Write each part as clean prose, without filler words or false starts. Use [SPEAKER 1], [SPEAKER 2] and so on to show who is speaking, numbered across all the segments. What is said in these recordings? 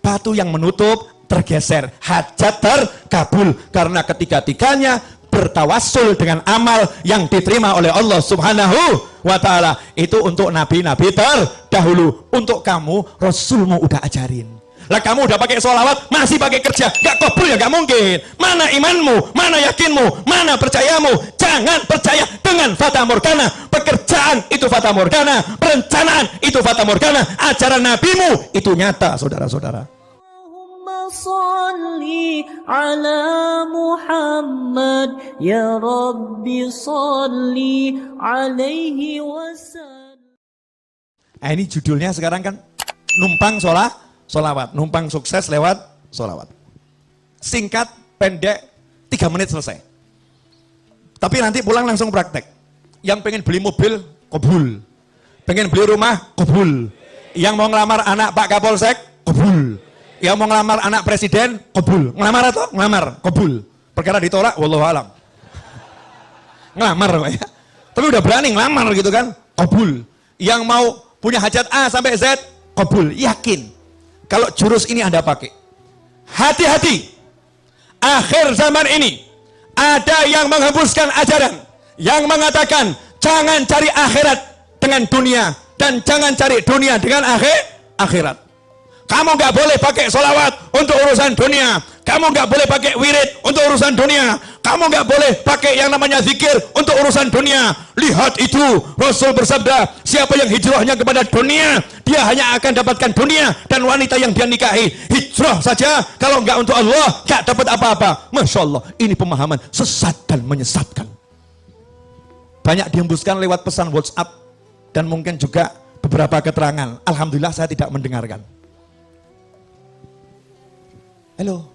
[SPEAKER 1] batu yang menutup tergeser, hajat terkabul. Karena ketiga-tiganya bertawassul dengan amal yang diterima oleh Allah Subhanahu wa ta'ala. Itu untuk nabi-nabi terdahulu. Untuk kamu, Rasulmu udah ajarin. Lah kamu udah pakai sholawat, masih pakai kerja, gak kabul ya gak mungkin. Mana imanmu, mana yakinmu, mana percayamu? Jangan percaya dengan fata morgana. Pekerjaan itu fata morgana, perencanaan itu fata morgana, ajaran nabimu itu nyata, saudara-saudara.
[SPEAKER 2] Allahumma sholli ala Muhammad, ya Rabbi sholli alaihi wasallam.
[SPEAKER 1] Ini judulnya sekarang kan numpang sholawat, numpang sukses lewat sholawat. Singkat, pendek, 3 menit selesai. Tapi nanti pulang langsung praktek. Yang pengen beli mobil, kabul. Pengen beli rumah, kabul. Yang mau ngelamar anak Pak Kapolsek, kabul. Yang mau ngelamar anak presiden, kabul. Ngelamar atau? Ngelamar, kabul. Perkara ditolak, wallahu alam. Ngelamar Pak ya. Tapi udah berani ngelamar gitu kan, kabul. Yang mau punya hajat A sampai Z, kabul. Yakin. Kalau jurus ini Anda pakai, hati-hati. Akhir zaman ini ada yang menghembuskan ajaran yang mengatakan jangan cari akhirat dengan dunia dan jangan cari dunia dengan akhirat. Kamu nggak boleh pakai sholawat untuk urusan dunia. Kamu nggak boleh pakai wirid untuk urusan dunia. Kamu nggak boleh pakai yang namanya zikir untuk urusan dunia. Lihat itu, Rasul bersabda, siapa yang hijrahnya kepada dunia, dia hanya akan dapatkan dunia dan wanita yang dia nikahi. Hijrah saja, kalau nggak untuk Allah, nggak dapat apa-apa. Masya Allah, ini pemahaman sesat dan menyesatkan. Banyak dihembuskan lewat pesan WhatsApp dan mungkin juga beberapa keterangan. Alhamdulillah saya tidak mendengarkan. Halo,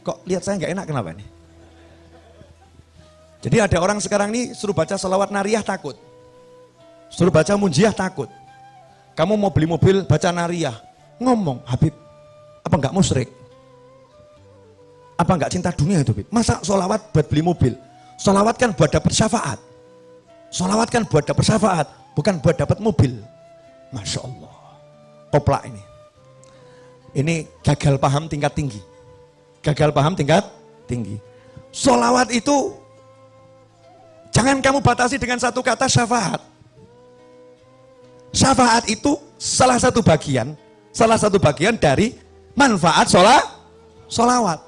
[SPEAKER 1] kok lihat saya nggak enak kenapa nih? Jadi ada orang sekarang ini suruh baca selawat nariyah takut. Suruh baca munjiah takut. Kamu mau beli mobil baca nariyah. Ngomong, Habib, apa nggak musyrik? Apa nggak cinta dunia itu, Habib? Masa selawat buat beli mobil? Selawat kan buat dapat syafaat. Selawat kan buat dapat syafaat, bukan buat dapat mobil. Masya Allah. Koplak ini. Ini gagal paham tingkat tinggi. Gagal paham tingkat tinggi. Sholawat itu jangan kamu batasi dengan satu kata syafaat. Syafaat itu salah satu bagian dari manfaat sholawat.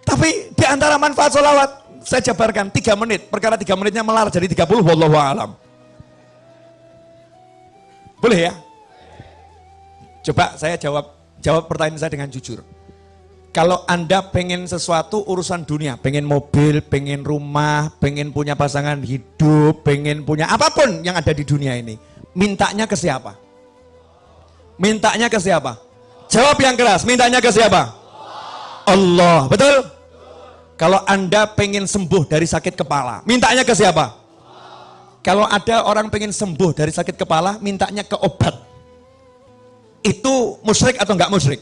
[SPEAKER 1] Tapi di antara manfaat sholawat saya jabarkan 3 menit. Perkara 3 menitnya melar jadi 30. Wallahu a'lam. Boleh ya? Coba saya jawab pertanyaan saya dengan jujur. Kalau Anda pengen sesuatu urusan dunia, pengen mobil, pengen rumah, pengen punya pasangan hidup, pengen punya apapun yang ada di dunia ini, mintanya ke siapa? Mintanya ke siapa? Jawab yang keras, mintanya ke siapa? Allah, betul? Kalau Anda pengen sembuh dari sakit kepala, mintanya ke siapa? Kalau ada orang pengen sembuh dari sakit kepala, mintanya ke obat. Itu musyrik atau enggak musyrik?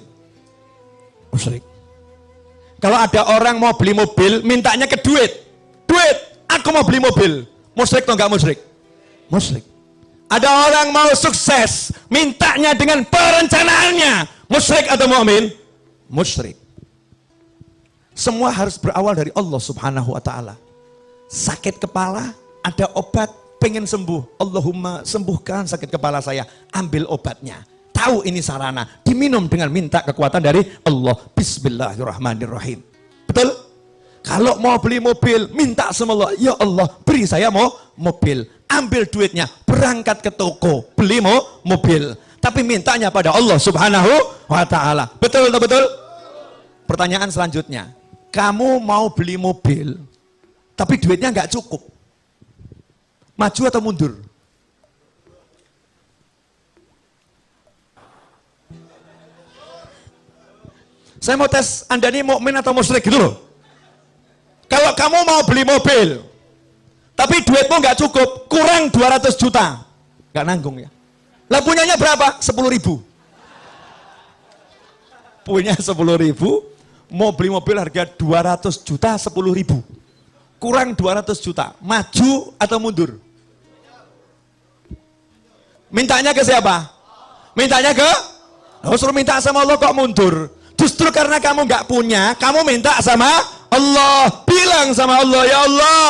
[SPEAKER 1] Musyrik. Kalau ada orang mau beli mobil, mintanya ke duit. Duit, aku mau beli mobil. Musyrik atau enggak musyrik? Musyrik. Ada orang mau sukses, mintanya dengan perencanaannya. Musyrik atau mukmin? Musyrik. Semua harus berawal dari Allah Subhanahu wa ta'ala. Sakit kepala, ada obat, pengen sembuh. Allahumma sembuhkan sakit kepala saya, ambil obatnya. Tahu ini sarana, diminum dengan minta kekuatan dari Allah. Bismillahirrahmanirrahim. Betul? Kalau mau beli mobil, minta sama Allah, ya Allah beri saya mobil. Ambil duitnya, berangkat ke toko, beli mobil. Tapi mintanya pada Allah Subhanahu wa ta'ala. Betul atau betul? Pertanyaan selanjutnya, kamu mau beli mobil, tapi duitnya nggak cukup. Maju atau mundur? Saya mau tes Anda ini mukmin atau musyrik gitu loh. Kalau kamu mau beli mobil, tapi duitmu nggak cukup, kurang 200 juta, nggak nanggung ya. Lah punyanya berapa? 10.000. Punya 10.000, mau beli mobil harga 200 juta, 10.000. Kurang 200 juta, maju atau mundur? Mintanya ke siapa? Mintanya ke Suruh minta sama Allah kok mundur. Justru karena kamu nggak punya, kamu minta sama Allah. Bilang sama Allah, ya Allah,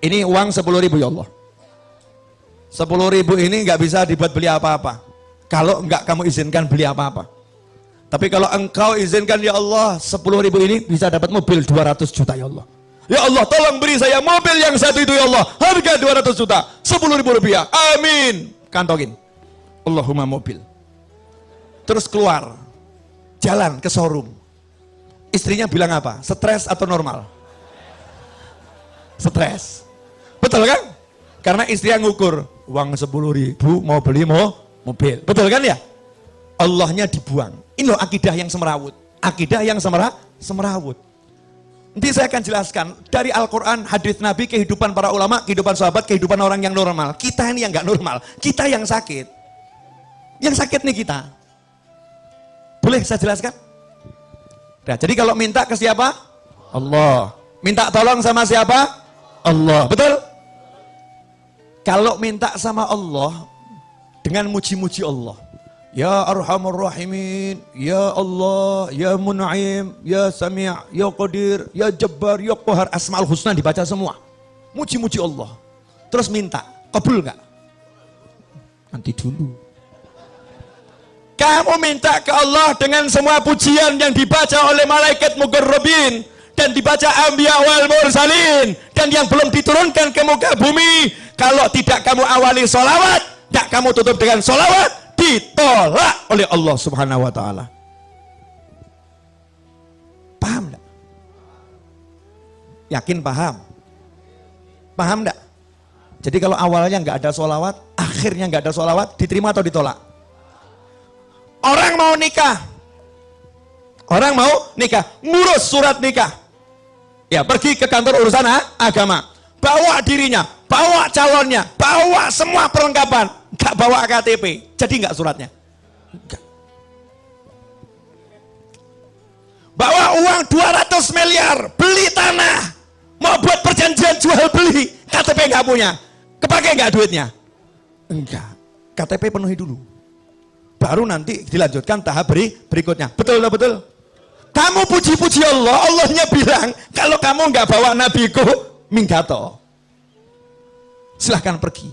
[SPEAKER 1] ini uang 10.000 ya Allah. 10.000 ini nggak bisa dibuat beli apa-apa. Kalau nggak kamu izinkan beli apa-apa. Tapi kalau engkau izinkan ya Allah, 10.000 ini bisa dapat mobil 200 juta ya Allah. Ya Allah, tolong beri saya mobil yang satu itu ya Allah. Harga 200 juta, 10.000 rupiah. Amin. Kantongin. Allahumma mobil. Terus keluar. Jalan ke showroom. Istrinya bilang apa? Stres atau normal? Stres. Betul kan? Karena istri yang ngukur. Uang 10.000 mau beli mobil. Betul kan ya? Allahnya dibuang. Ini loh akidah yang semerawut. Akidah yang semerawut. Nanti saya akan jelaskan. Dari Al-Quran, hadis Nabi, kehidupan para ulama, kehidupan sahabat, kehidupan orang yang normal. Kita ini yang gak normal. Kita yang sakit. Yang sakit nih kita. Boleh saya jelaskan? Nah, jadi kalau minta ke siapa? Allah. Minta tolong sama siapa? Allah. Betul? Kalau minta sama Allah dengan muji-muji Allah. Ya Arhamar Rahimin, Ya Allah, Ya Mun'im, Ya Sami', Ya Qadir, Ya Jabbar, Ya Qahar. Asma'ul Husna dibaca semua. Muji-muji Allah. Terus minta, kabul nggak? Nanti dulu. Kamu minta ke Allah dengan semua pujian yang dibaca oleh malaikat muqarrabin dan dibaca anbiya wal mursalin dan yang belum diturunkan ke muka bumi. Kalau tidak kamu awali sholawat, tidak kamu tutup dengan sholawat, ditolak oleh Allah Subhanahu wa ta'ala. Paham enggak? Yakin paham? Paham enggak? Jadi kalau awalnya nggak ada sholawat, akhirnya nggak ada sholawat, diterima atau ditolak? Orang mau nikah, ngurus surat nikah, ya pergi ke kantor urusan agama, bawa dirinya, bawa calonnya, bawa semua perlengkapan, nggak bawa KTP, jadi nggak suratnya, enggak. Bawa uang 200 miliar, beli tanah, mau buat perjanjian jual beli, KTP nggak punya, kepake nggak duitnya? Enggak, KTP penuhi dulu. Baru nanti dilanjutkan tahap berikutnya. Betul atau betul? Kamu puji-puji Allah, Allahnya bilang, kalau kamu nggak bawa nabiku, minggato. Silahkan pergi.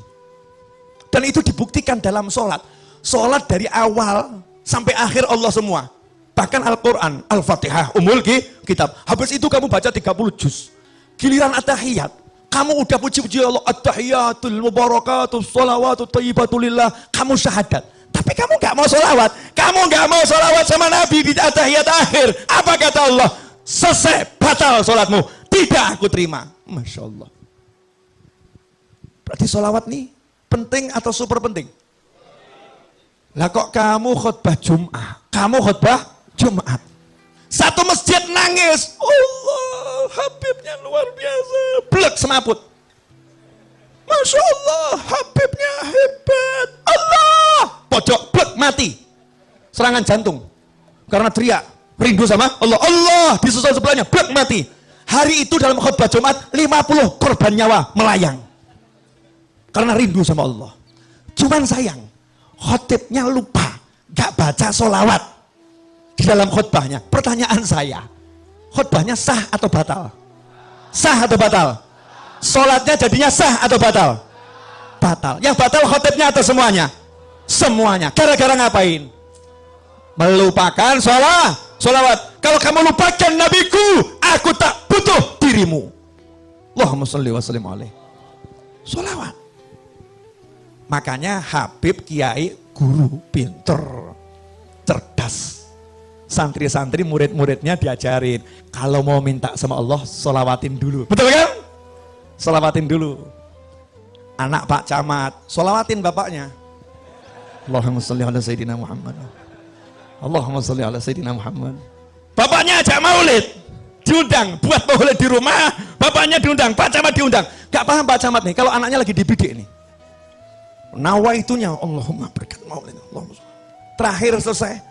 [SPEAKER 1] Dan itu dibuktikan dalam sholat. Sholat dari awal sampai akhir Allah semua. Bahkan Al-Quran, Al-Fatihah, Ummul Kitab. Habis itu kamu baca 30 juz. Giliran at-tahiyat, kamu udah puji-puji Allah, at-tahiyatul mubarakatul sholawatut thayyibatulillah, kamu syahadat. Tapi kamu nggak mau sholawat, kamu nggak mau sholawat sama Nabi di tahiyat akhir. Apa kata Allah? Selesai, batal sholatmu. Tidak aku terima. Masya Allah. Berarti sholawat nih penting atau super penting? Lah kok kamu khutbah Jum'ah, kamu khutbah Jumat, satu masjid nangis, Allah Habibnya luar biasa, blek semaput. Masya Allah, Habibnya hebat. Allah, pojok, blek, mati. Serangan jantung. Karena teriak, rindu sama Allah. Allah, disusul sebelahnya, blek, mati. Hari itu dalam khutbah Jumat, 50 korban nyawa melayang. Karena rindu sama Allah. Cuman sayang, khotibnya lupa, gak baca sholawat di dalam khutbahnya. Pertanyaan saya, khutbahnya sah atau batal? Sah atau batal? Sholatnya jadinya sah atau batal? Batal. Yang batal khotibnya atau semuanya? Semuanya. Gara-gara ngapain? Melupakan sholawat. Kalau kamu lupakan nabiku, aku tak butuh dirimu. Allahumma sholli wa sallim alaihi. Sholawat. Makanya Habib, kiai, guru, pinter, cerdas. Santri-santri, murid-muridnya diajarin. Kalau mau minta sama Allah, sholawatin dulu. Betul kan? Sholawatin dulu. Anak Pak Camat, sholawatin bapaknya. Allahumma sholli ala Sayyidina Muhammad. Allahumma sholli ala Sayyidina Muhammad. Bapaknya ajak maulid, diundang, buat maulid di rumah. Bapaknya diundang, Pak Camat diundang. Gak paham Pak Camat nih, kalau anaknya lagi dibidik nih. Nawaitunya, Allahumma berkat maulid. Allahumma. Terakhir selesai.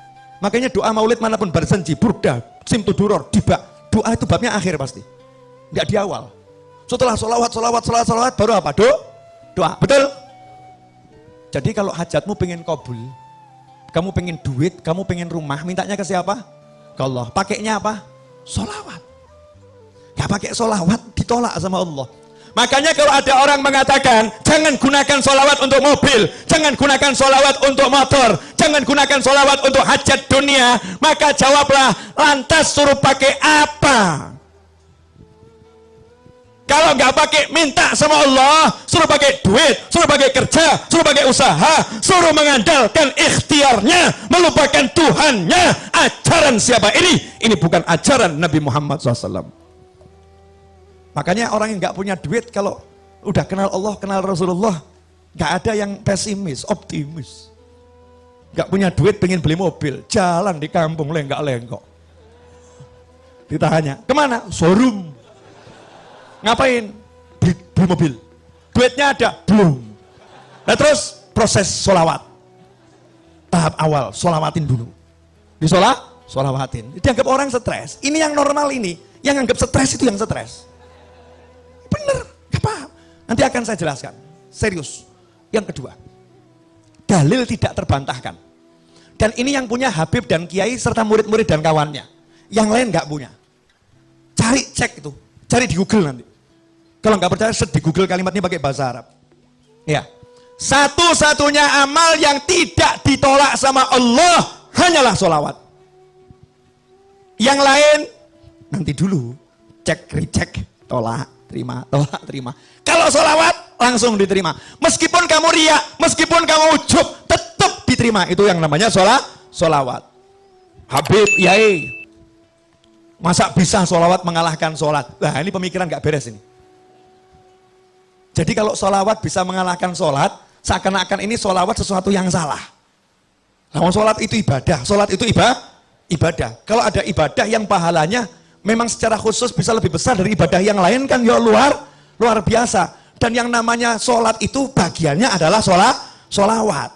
[SPEAKER 1] Makanya doa maulid manapun, bersenji, burda, simtuduror, dibak. Doa itu babnya akhir pasti. Gak di awal. Setelah sholawat, baru apa? Doa. Betul? Jadi kalau hajatmu pengen kabul, kamu pengen duit, kamu pengen rumah, mintanya ke siapa? Ke Allah. Pakainya apa? Sholawat. Gak pakai sholawat, ditolak sama Allah. Makanya kalau ada orang mengatakan, jangan gunakan sholawat untuk mobil, jangan gunakan sholawat untuk motor, jangan gunakan sholawat untuk hajat dunia, maka jawablah, lantas suruh pakai apa? Kalau nggak pakai minta sama Allah, suruh pakai duit, suruh pakai kerja, suruh pakai usaha, suruh mengandalkan ikhtiarnya, melupakan Tuhannya. Ajaran siapa ini? Ini bukan ajaran Nabi Muhammad SAW. Makanya orang yang nggak punya duit kalau udah kenal Allah, kenal Rasulullah, nggak ada yang pesimis, optimis. Nggak punya duit pengen beli mobil, jalan di kampung lenggak-lenggok. Ditanya, kemana? Showroom. Ngapain? Beli mobil. Duitnya ada? Belum. Nah terus proses sholawat. Tahap awal, sholawatin dulu. Sholawatin. Dianggap orang stres. Ini yang normal ini. Yang anggap stres itu yang stres. Bener, gak paham. Nanti akan saya jelaskan. Serius. Yang kedua, dalil tidak terbantahkan. Dan ini yang punya Habib dan Kiai serta murid-murid dan kawannya. Yang lain gak punya. Cari, cek itu. Cari di Google nanti. Kalau nggak percaya, di Google kalimatnya pakai bahasa Arab. Ya, satu-satunya amal yang tidak ditolak sama Allah hanyalah sholawat. Yang lain nanti dulu, cek, recheck, tolak, terima, tolak, terima. Kalau sholawat langsung diterima. Meskipun kamu riya, meskipun kamu ujub, tetap diterima. Itu yang namanya sholawat. Habib, Yai, masa bisa sholawat mengalahkan sholat? Nah ini pemikiran nggak beres ini. Jadi kalau sholawat bisa mengalahkan sholat, seakan-akan ini sholawat sesuatu yang salah. Namun sholat itu ibadah, sholat itu ibadah. Kalau ada ibadah yang pahalanya memang secara khusus bisa lebih besar dari ibadah yang lain kan ya luar biasa. Dan yang namanya sholat itu bagiannya adalah sholawat.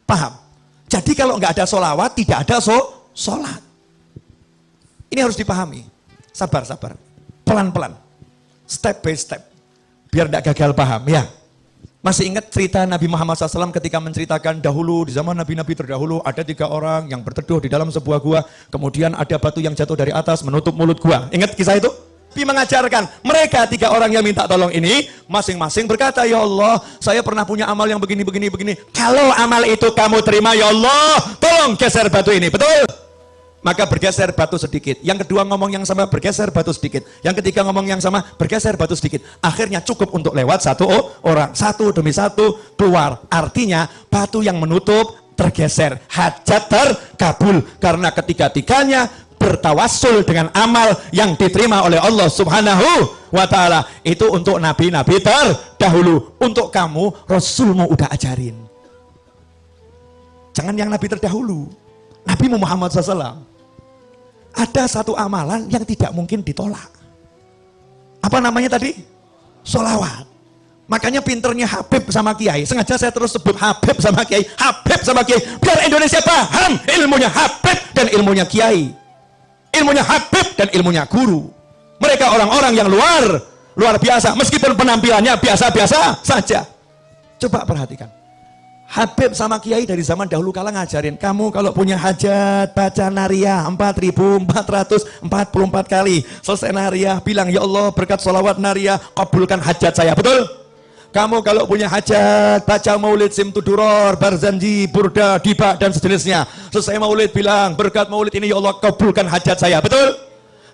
[SPEAKER 1] Paham? Jadi kalau nggak ada sholawat, tidak ada sholat. Ini harus dipahami. Sabar. Pelan-pelan. Step by step. Biar tidak gagal paham, ya. Masih ingat cerita Nabi Muhammad SAW ketika menceritakan dahulu, di zaman Nabi-Nabi terdahulu, ada 3 orang yang berteduh di dalam sebuah gua, kemudian ada batu yang jatuh dari atas menutup mulut gua. Ingat kisah itu? Nabi mengajarkan, mereka 3 orang yang minta tolong ini, masing-masing berkata, ya Allah, saya pernah punya amal yang begini. Kalau amal itu kamu terima, ya Allah, tolong geser batu ini, betul? Maka bergeser batu sedikit. Yang kedua ngomong yang sama, bergeser batu sedikit. Yang ketiga ngomong yang sama, bergeser batu sedikit. Akhirnya cukup untuk lewat 1 orang. 1 demi 1 keluar. Artinya batu yang menutup tergeser. Hajat terkabul. Karena ketiga-tiganya bertawassul dengan amal yang diterima oleh Allah Subhanahu wa ta'ala. Itu untuk nabi-nabi terdahulu. Untuk kamu, Rasulmu udah ajarin. Jangan yang nabi terdahulu. Nabi Muhammad SAW. Ada satu amalan yang tidak mungkin ditolak. Apa namanya tadi? Sholawat. Makanya pinternya Habib sama Kiai. Sengaja saya terus sebut Habib sama Kiai. Habib sama Kiai. Biar Indonesia paham ilmunya Habib dan ilmunya Kiai. Ilmunya Habib dan ilmunya guru. Mereka orang-orang yang luar biasa. Meskipun penampilannya biasa-biasa saja. Coba perhatikan. Habib sama Kiai dari zaman dahulu kala ngajarin, kamu kalau punya hajat, baca nariyah 4.444 kali. Selesai nariyah, bilang, ya Allah berkat sholawat nariyah, kabulkan hajat saya. Betul? Kamu kalau punya hajat, baca maulid simtuduror, barzanji, burda, dibak, dan sejenisnya. Selesai maulid, bilang, berkat maulid ini ya Allah kabulkan hajat saya. Betul?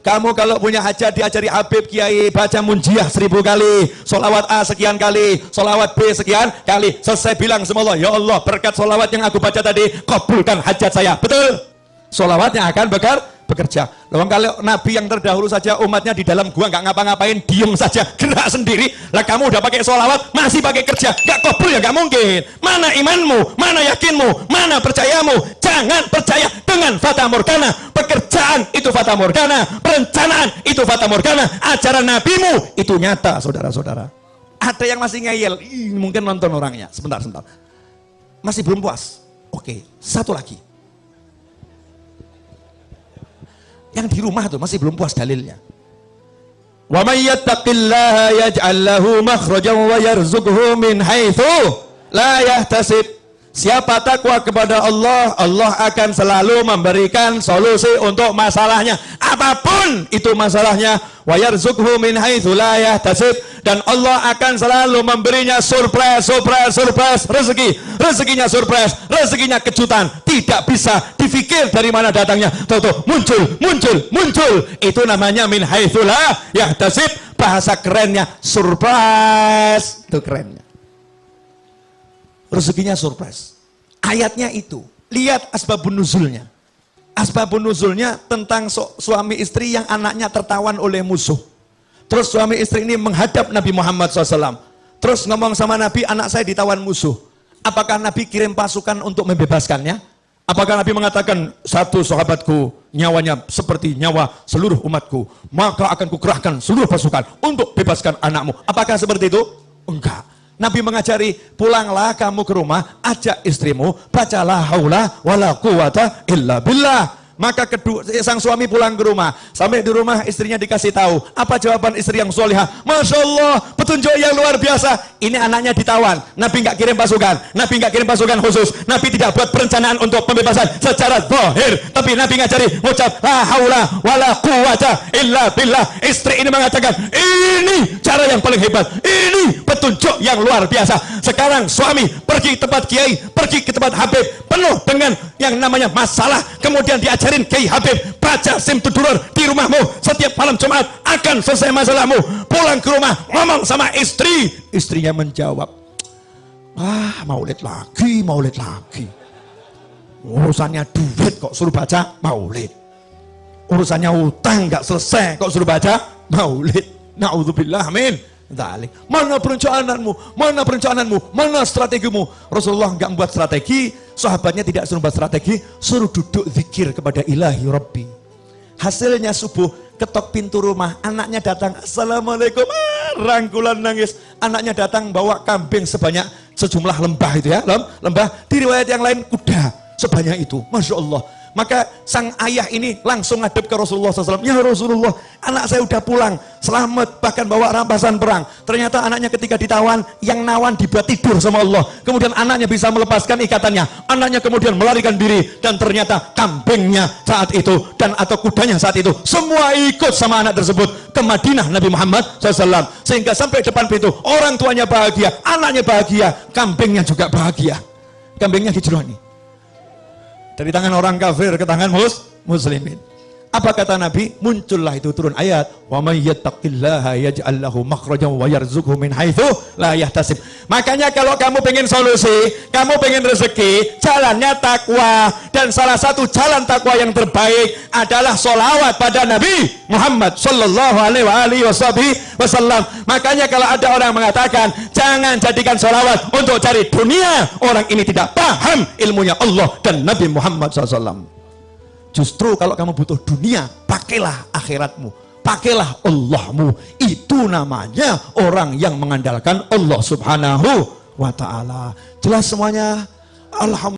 [SPEAKER 1] Kamu kalau punya hajat diajari Habib Kiai, baca munjiah 1000 kali, sholawat A sekian kali, sholawat B sekian kali. Selesai bilang sama Allah, ya Allah berkat sholawat yang aku baca tadi, kabulkan hajat saya. Betul? Sholawatnya akan bekerja. Lalu kalau Nabi yang terdahulu saja umatnya di dalam gua nggak ngapa-ngapain, diem saja, gerak sendiri. Lah kamu udah pakai sholawat, masih pakai kerja, nggak kabul ya nggak mungkin. Mana imanmu, mana yakinmu, mana percayamu? Jangan percaya dengan fata morgana. Pekerjaan itu fata morgana, perencanaan itu fata morgana, ajaran nabimu itu nyata, saudara-saudara. Ada yang masih ngeyel, mungkin nonton orangnya. Sebentar. Masih belum puas. Oke, satu lagi. Yang di rumah tuh masih belum puas dalilnya. Wa may yattaqillaha yaj'al lahu makhrajan wa yarzuqhu min haitsu la yahtasib. Siapa takwa kepada Allah, Allah akan selalu memberikan solusi untuk masalahnya. Apapun itu masalahnya. Wa yarzuqhu min haitsu la yahtasib. Dan Allah akan selalu memberinya surprise rezeki. Rezekinya surprise, rezekinya kejutan. Tidak bisa difikir dari mana datangnya. Tahu-tahu muncul. Itu namanya min haitsu la yahtasib. Bahasa kerennya surprise. Itu kerennya. Rezekinya surprise. Ayatnya itu. Lihat asbabun nuzulnya. Asbabun nuzulnya tentang suami istri yang anaknya tertawan oleh musuh. Terus suami istri ini menghadap Nabi Muhammad SAW. Terus ngomong sama Nabi, anak saya ditawan musuh. Apakah Nabi kirim pasukan untuk membebaskannya? Apakah Nabi mengatakan, satu sahabatku nyawanya seperti nyawa seluruh umatku, maka akan kukerahkan seluruh pasukan untuk bebaskan anakmu? Apakah seperti itu? Enggak. Nabi mengajari, pulanglah kamu ke rumah, ajak istrimu, bacalah haula wala quwata illa billah. Maka sang suami pulang ke rumah. Sampai di rumah istrinya dikasih tahu. Apa jawaban istri yang solihah? Masya Allah, petunjuk yang luar biasa. Ini anaknya ditawan. Nabi nggak kirim pasukan. Nabi nggak kirim pasukan khusus. Nabi tidak buat perencanaan untuk pembebasan secara zahir. Tapi Nabi ngajari ngucap la haula wala quwata illa billah. Istri ini mengatakan, ini cara yang paling hebat. Ini petunjuk yang luar biasa. Sekarang suami pergi ke tempat kiai, pergi ke tempat habib, penuh dengan yang namanya masalah. Kemudian diajar Kiai Habib, baca Simtudurar di rumahmu setiap malam Jumat, akan selesai masalahmu. Pulang ke rumah, ngomong sama istri. Istrinya menjawab, maulid lagi. Urusannya duit kok suruh baca maulid. Urusannya utang gak selesai kok suruh baca maulid. Na'udzubillah, amin. Mana perencanaanmu? Mana strategimu? Rasulullah enggak membuat strategi, sahabatnya tidak suruh membuat strategi, suruh duduk zikir kepada ilahi Rabbi. Hasilnya subuh, ketok pintu rumah, anaknya datang, assalamualaikum, rangkulan nangis. Anaknya datang bawa kambing sebanyak sejumlah lembah itu ya, lembah. Di riwayat yang lain kuda sebanyak itu, Masya Allah. Maka sang ayah ini langsung ngadep ke Rasulullah SAW. Ya Rasulullah, anak saya udah pulang, selamat, bahkan bawa rampasan perang. Ternyata anaknya ketika ditawan, yang nawan dibuat tidur sama Allah. Kemudian anaknya bisa melepaskan ikatannya. Anaknya kemudian melarikan diri. Dan ternyata kambingnya saat itu, dan atau kudanya saat itu, semua ikut sama anak tersebut ke Madinah Nabi Muhammad SAW. Sehingga sampai depan pintu, orang tuanya bahagia, anaknya bahagia, kambingnya juga bahagia. Kambingnya hijroni. Dari tangan orang kafir ke tangan muslimin. Apa kata Nabi? Muncullah itu turun ayat, wa may yattaqillaha yaj'al lahu makhrajan wa yarzuqhu min haitsu la yahtasib. Makanya kalau kamu pengen solusi, kamu pengen rezeki, jalannya takwa. Dan salah satu jalan takwa yang terbaik adalah sholawat pada Nabi Muhammad sallallahu alaihi wasallam. Makanya kalau ada orang mengatakan jangan jadikan sholawat untuk cari dunia, orang ini tidak paham ilmunya Allah dan Nabi Muhammad SAW. Justru kalau kamu butuh dunia, pakailah akhiratmu, pakailah Allahmu. Itu namanya orang yang mengandalkan Allah Subhanahu wa ta'ala. Jelas semuanya? Alhamdulillah.